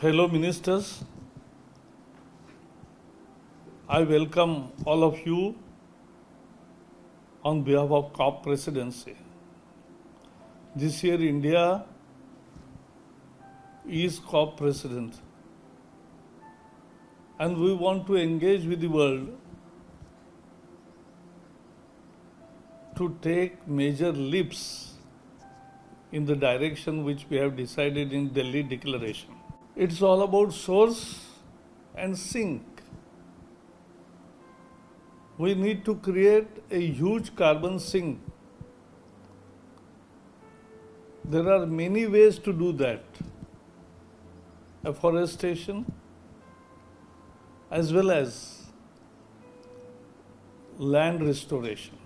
Fellow ministers, I welcome all of you on behalf of COP presidency. This year India is COP president and we want to engage with the world to take major leaps in the direction which we have decided in Delhi Declaration. It's all about source and sink. We need to create a huge carbon sink. There are many ways to do that. Afforestation as well as land restoration.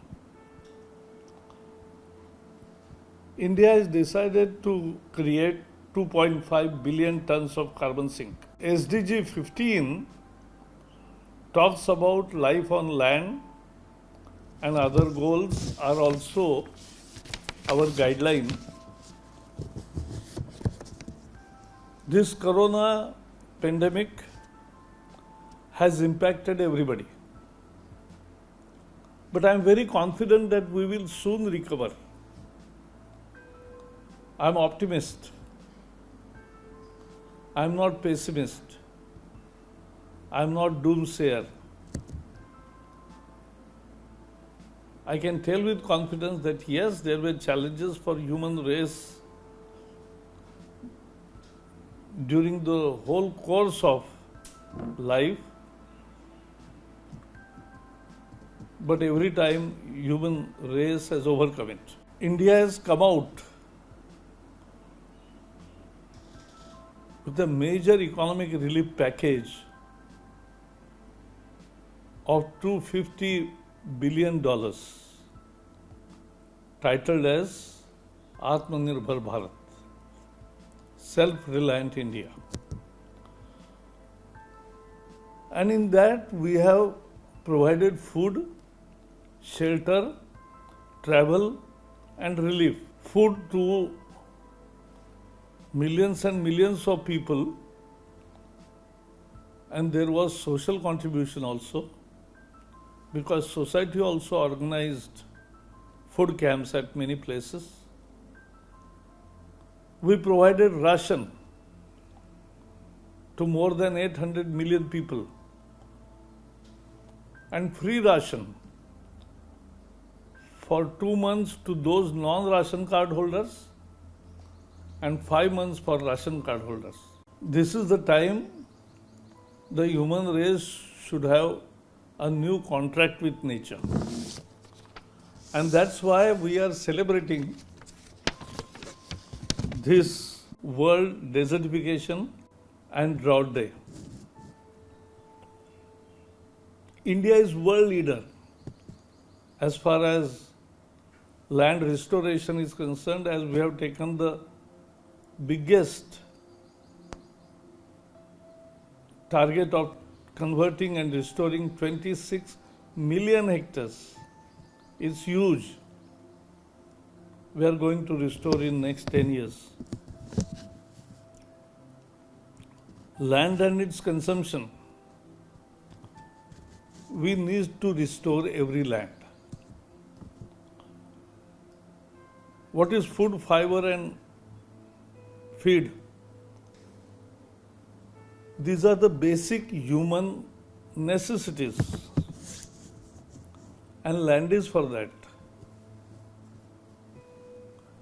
India has decided to create 2.5 billion tons of carbon sink. SDG 15 talks about life on land and other goals are also our guideline. This corona pandemic has impacted everybody. But I am very confident that we will soon recover. I am optimist. I am not pessimist. I am not doomsayer. I can tell with confidence that yes, there were challenges for human race during the whole course of life, but every time human race has overcome it. India has come out with a major economic relief package of $250 billion titled as Atmanirbhar Bharat, Self-Reliant India. And in that we have provided food, shelter, travel and relief. Food to millions and millions of people, and there was social contribution also because society also organized food camps at many places. We provided ration to more than 800 million people and free ration for 2 months to those non-ration card holders and 5 months for ration card holders. This is the time the human race should have a new contract with nature. And that's why we are celebrating this World Desertification and Drought Day. India is world leader as far as land restoration is concerned, as we have taken the biggest target of converting and restoring 26 million hectares. It's huge. We are going to restore in next 10 years. Land and its consumption. We need to restore every land. What is food, fiber and feed? These are the basic human necessities, and land is for that.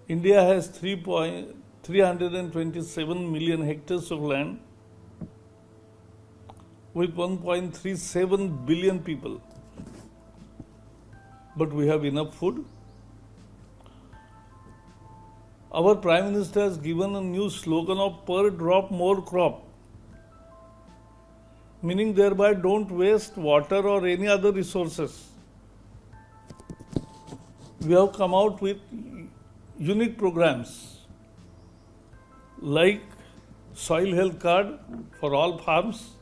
India has 327 million hectares of land with 1.37 billion people. But we have enough food. Our Prime Minister has given a new slogan of per drop more crop, meaning thereby don't waste water or any other resources. We have come out with unique programs like soil health card for all farms,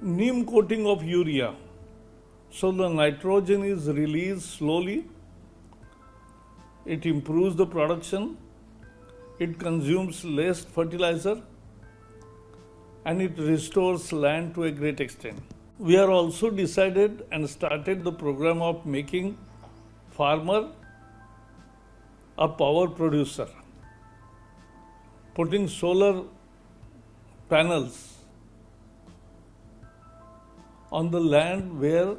neem coating of urea, so the nitrogen is released slowly, it improves the production, it consumes less fertilizer and it restores land to a great extent. We are also decided and started the program of making farmer a power producer, putting solar panels on the land where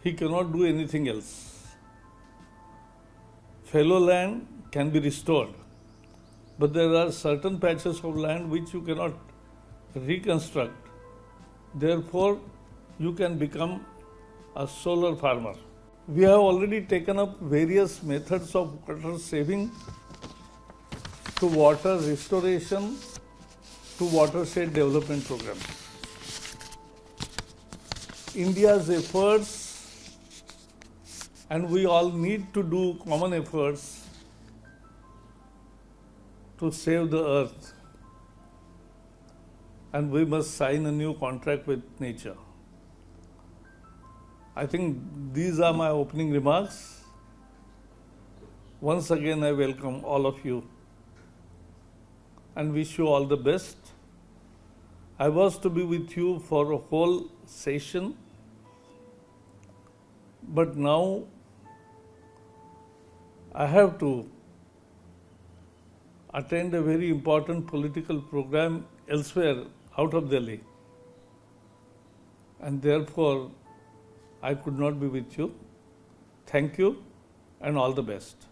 he cannot do anything else. Fallow land can be restored, but there are certain patches of land which you cannot reconstruct. Therefore, you can become a solar farmer. We have already taken up various methods of water saving to water restoration to watershed development programs. India's efforts, and we all need to do common efforts to save the earth, and we must sign a new contract with nature. I think these are my opening remarks. Once again, I welcome all of you and wish you all the best. I was to be with you for a whole session, but now I have to attend a very important political program elsewhere out of Delhi, and therefore I could not be with you. Thank you and all the best.